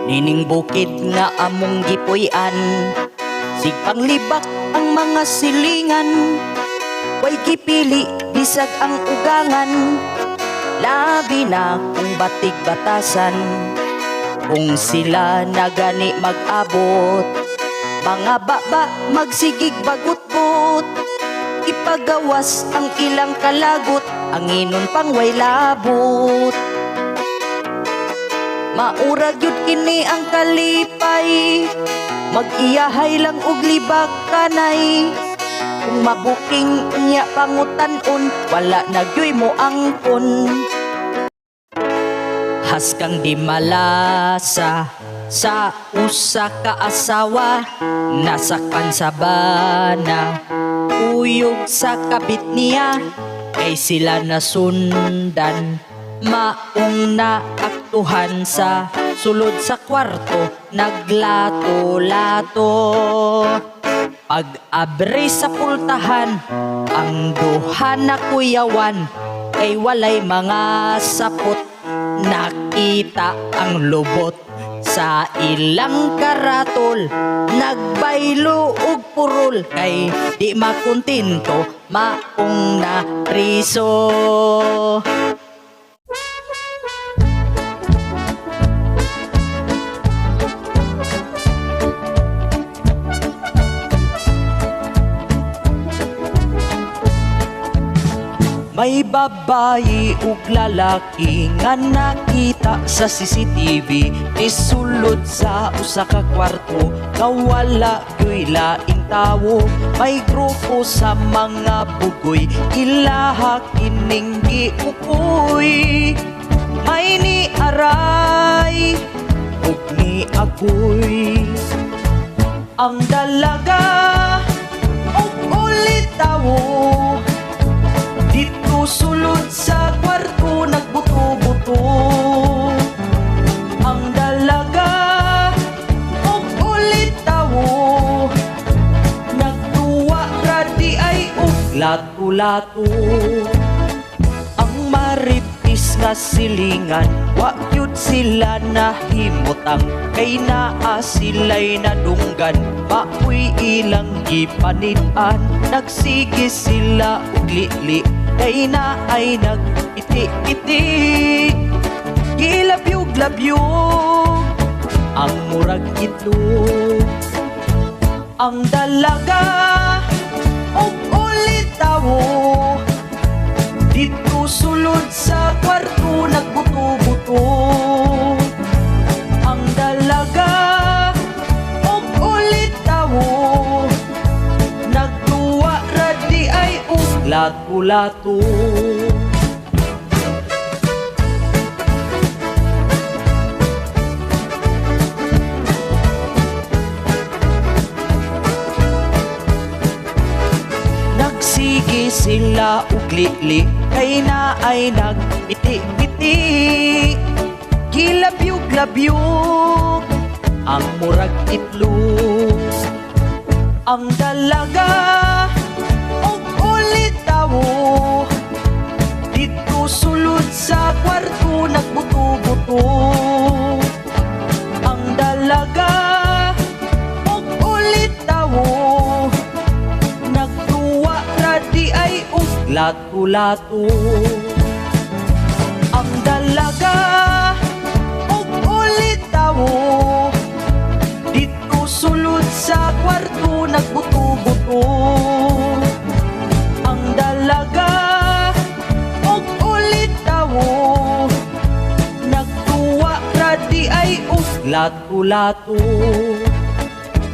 Nining bukid nga among gipuy-an, sigpang libak ang mga silingan. Way gipili bisag ang ugangan, labi na kung batig batasan. Kung sila na gani mag-abot, mga baba magsigig bagut-but. Ipagawas ang ilang kalagot, ang inon pang way labot. Maurag yun kini ang kalipay, mag-iyahay lang og libak kanay. Kung mabuking niya pangutan-on, wala nagyoy mo angkon. Haskang di malasa sa usa ka asawa, nasakpan sa bana, uyog sa kabit niya. Kay sila nasundan, maong naaktuhan sa sulod sa kwarto, naglato-lato. Pag-abri sa pultahan, ang duha na kuyawan, kay walay mga sapot. Nakita ang lubot sa ilang karatol, nagbaylo og purol, kay di makuntinto, maong na priso. May babayi ug lalaki nga nakita sa CCTV, isulod sa usa ka kwarto, kawala gyoy laing tawo. May grupo sa mga bugoy, ilaha kining giukoy. May ni aray ug ni agoy, ang dalaga ug ulit tawo. Dito sulod sa kwarto, nagbuto-buto ang dalaga ug ulit tawo. Nagtuwa ra di ay ug lato-lato. Ang maritis nga silingan, wa gyud sila nahimutang, kay naa sila'y nadunggan, maoy ilang gipanid-an. Nagsige sila ug li-li, kay na ay nagpiti-piti. Gilabyog-labyog ang murag itlog, ang dalaga ug ulit tawo. Dito sulod sa kwarto, nagbuto-buto ang dalaga ug ulit tawo. Nagtuwa ra di ay ug lato-lato. Nagsige sila ug li-li, kay na ay nagpiti-piti. Gilabyog-labyog ang murag itlog, ang dalaga ug ulit tawo. Dito sulod sa kwarto, nagbuto-buto ang dalaga ug ulit tawo. Nagtuwa ra di ay ug lato-lato. Ang dalaga ug ulit tawo. Dito sulod sa kwarto, nagbuto-buto ang dalaga ug ulit tawo. Nagtuwa ra di ay ug lato-lato.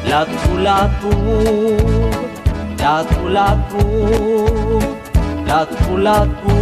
Lato-lato, lato-lato, lato-lato.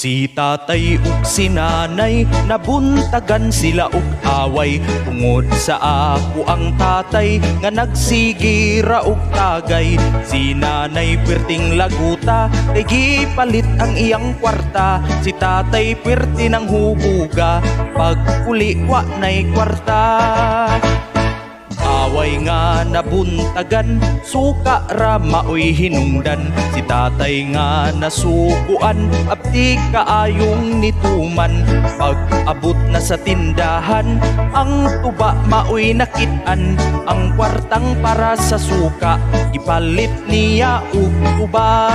Si tatay ug si nanay, nabuntagan sila ug away. Tungod sa ako ang tatay, nga nagsigira ug tagay. Si nanay perting laguta, kay gipalit ang iyang kwarta. Si tatay perti ng hubuga, pag uli wa na'y kwarta. Away nga nabuntagan, suka ra maoy hinungdan. Si tatay nga nasukuan, abdi kaayong nituman. Pag abot na sa tindahan, ang tuba maoy nakitaan. Ang kwartang para sa suka, ipalit niya ug tuba.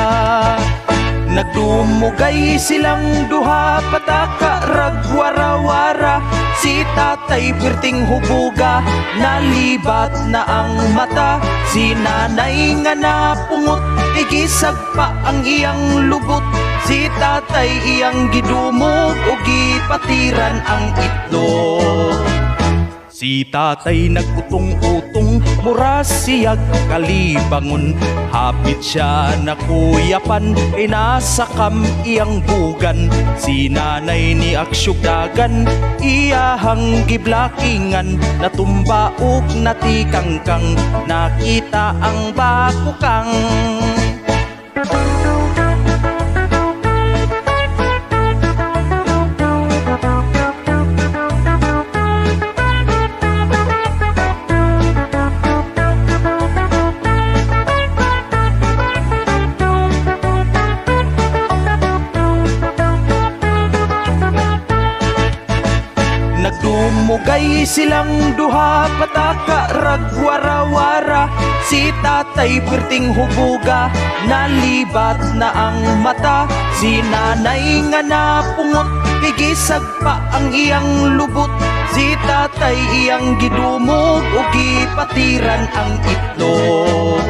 Nagdumugay silang duha, pataka rag wara-wara. Si tatay perting hubuga, nalibat na ang mata. Si nanay nga napungot, igisag pa ang iyang lubot. Si tatay iyang gidumog, o gipatiran ang itlog. Si tatay nagutong-utong, mura siyag kalibangon. Hapit siya nakuyapan, kay nasa kam iyang bugan. Si nanay ni aksyugdagan, iyahang giblakingan. Natumba ug natikangkang, nakita ang bakukang. Nagdumugay silang duha, pataka rag wara-wara. Si tatay perting hubuga, nalibat na ang mata. Si nanay nga napungot, igisag pa ang iyang lubot. Si tatay iyang gidumog, o gipatiran ang itlog.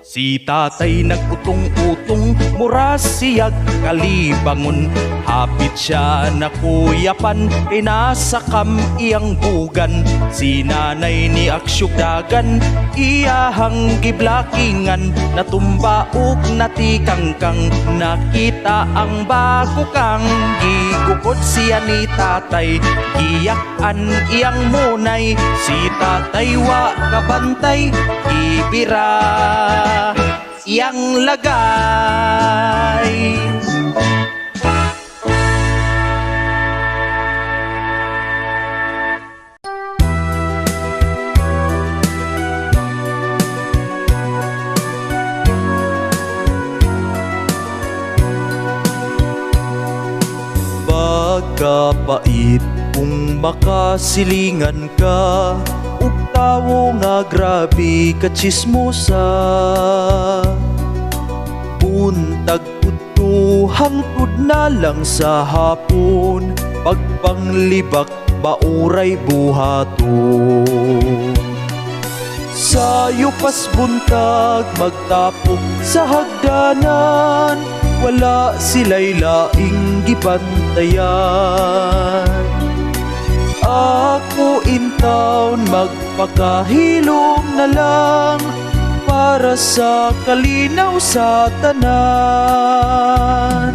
Si tatay nagutong-utong, mura siyag kalibangon. Hapit siya nakuyapan, kay nasa kam iyang bugan. Si nanay ni aksyugdagan, iyahang giblakingan. Natumba ug natikangkang, nakita ang bakukang. Gigukod siya ni tatay, giyakan iyang munay. Si tatay wa kabantay, ibira iyang lagay. Bagapait kung makasilingan ka, ug tawo nga grabe kachismosa. Buntag udto hangtod na lang sa hapon, pagpanglibak bauray buhaton. Sayo pas buntag magtapok sa hagdanan, wala sila'y laing gibantayan. Ako in town magpakahilom na lang, para sa kalinaw sa tanan.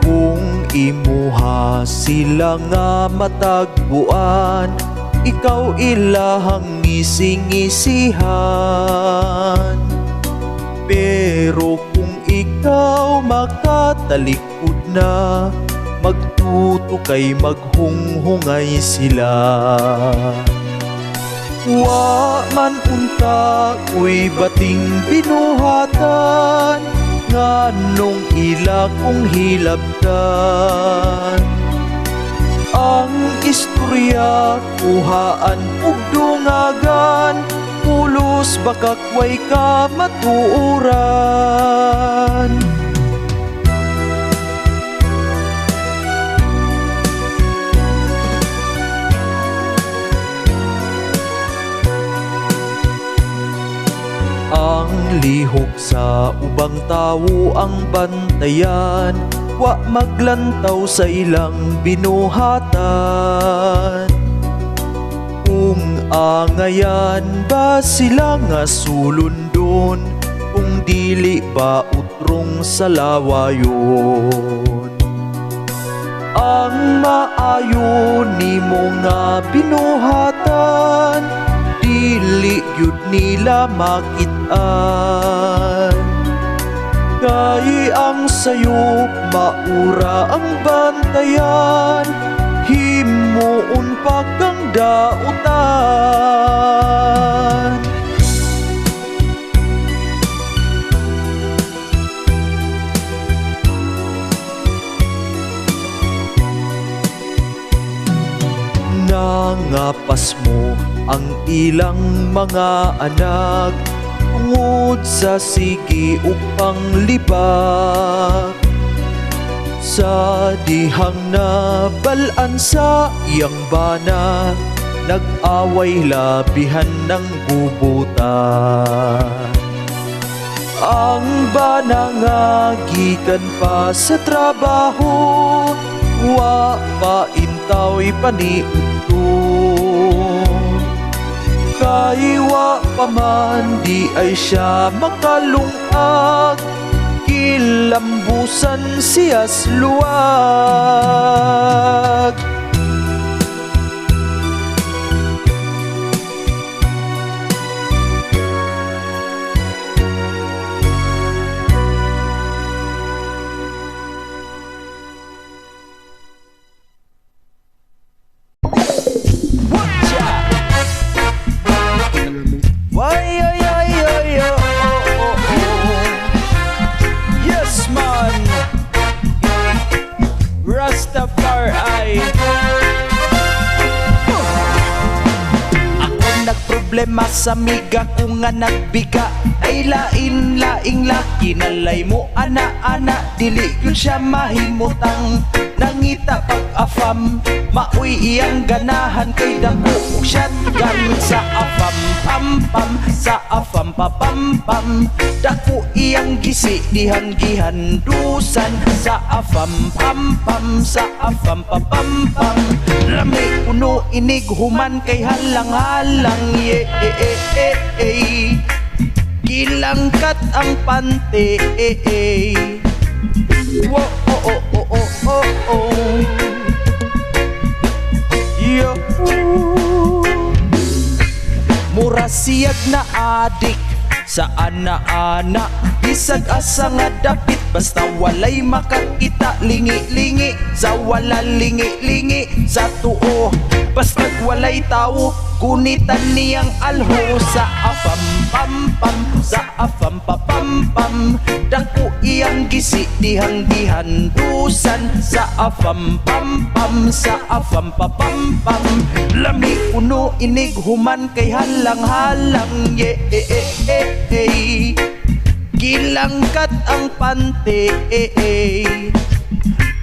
Kung imuha sila nga matagpuan, ikaw ilahang ngising-ngisihan. Pero kung ikaw makatalikod na, magtuto kay maghunghungay sila. Wa man unta ko'y bating binuhatan, nganong ila kong hilabdan. Ang istorya kuhaan ug dungagan, pulos bakak way ka matuuran. Ang lihok sa ubang tawo ang bantayan, wa maglantaw sa ilang binuhatan. Angayan ba sila nga sulundon kung dili ba utrong sa lawayon? Ang maayo nimo nga binuhatan dili gyud nila makitaan. Kay ang sayo maura ang bantayan, himuon pagkang dautan. Nangapas mo ang ilang mga anak tungod sa sige ug panglibak. Sa dihang nabalaan sa iyang bana, nag-away labihan ng gubutan. Ang bana nga gikan pa sa trabaho, wa pa intaw'y paniudto. Kay wa pa man di ay siya makalungag, kilambusan siyas luwag. Why, yo, yo, yo, yo, oh, oh, oh. Yes, man. Rastafari. Ako nagproblema sa miga ko nga nagbiga, ay lain-laing laki nalay mo ana-ana, dili yun siya mahimutang. Nangita pag-afam, maoy iyang ganahan kay dako shotgun sa afam pam pam, sa afam pa pam pam. Dako iyang gisi dihang gihandusan sa afam pam pam, sa afam pa pam pam. Lami kuno inig human kay halang-halang ye gilangkat ang pante wo oh oh oh oh oh oh yo. Mura siyag na adik sa ana-ana, bisag asa nga dapit basta walay makakita. Lingi-lingi sa wala, lingi-lingi sa tuo, basta walay tao kunitan niyang alho sa afam pam pam, sa afam pa pam pam. Dako iyang gisi dihang gihandusan sa afam pam pam, sa afam pa pam pam. Lami uno inig human kay halang-halang ye gilangkat ang pante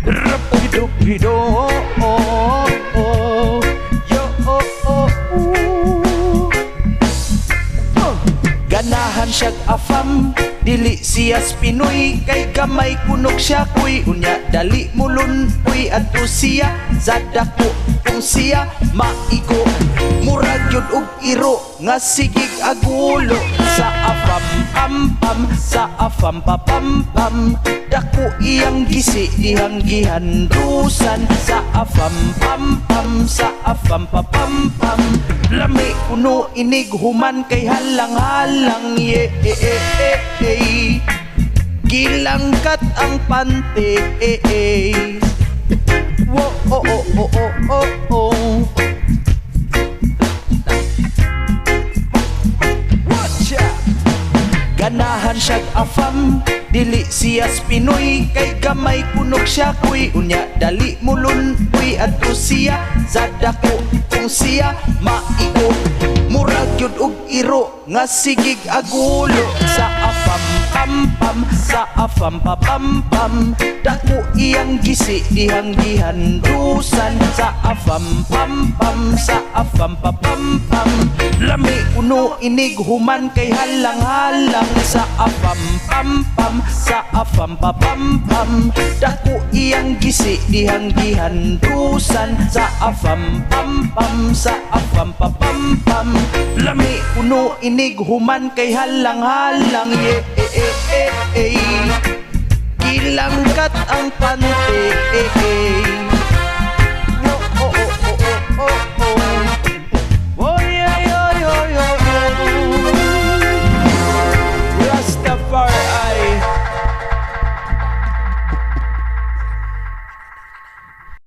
rapido-pido oh oh yo oh oh ganahan siyag afam, dili siyas Pinoy, kay gamay kunok siya kuy. Unya dali mulun kuy adto siya sa dako kung siya maigo. Murag yun og iro nga sigig agulo sa afam pam pam, sa afam pa pam pam. Dako iyang gisi dihang gihandusan sa afam pam pam, sa afam pa pam pam. Lami kuno inig human kay halang-halang ye gilangkat ang pante wo oh oh oh oh oh oh. Ganahan siyag afam, dili siyas Pinoy, kay gamay kunok siya kuy. Unya dali mulun kuy adto siya sa dako kung siya maigo. Murag yun og iro nga sigig agulo sa afam pam pam, sa afam pa pam pam. Dako iyang gisi dihang gihandusan sa afam pam pam, sa afam pa pam pam. Lami uno inig human kay halang-halang sa afam pam pam, sa afam pa pam pam. Dako iyang gisi dihang gihandusan sa afam pam pam, sa afam pa pam pam pam. Lami puno inig human kay halang-halang. Ilangkat ang pante. Oh, oh, oh, oh, oh, oh.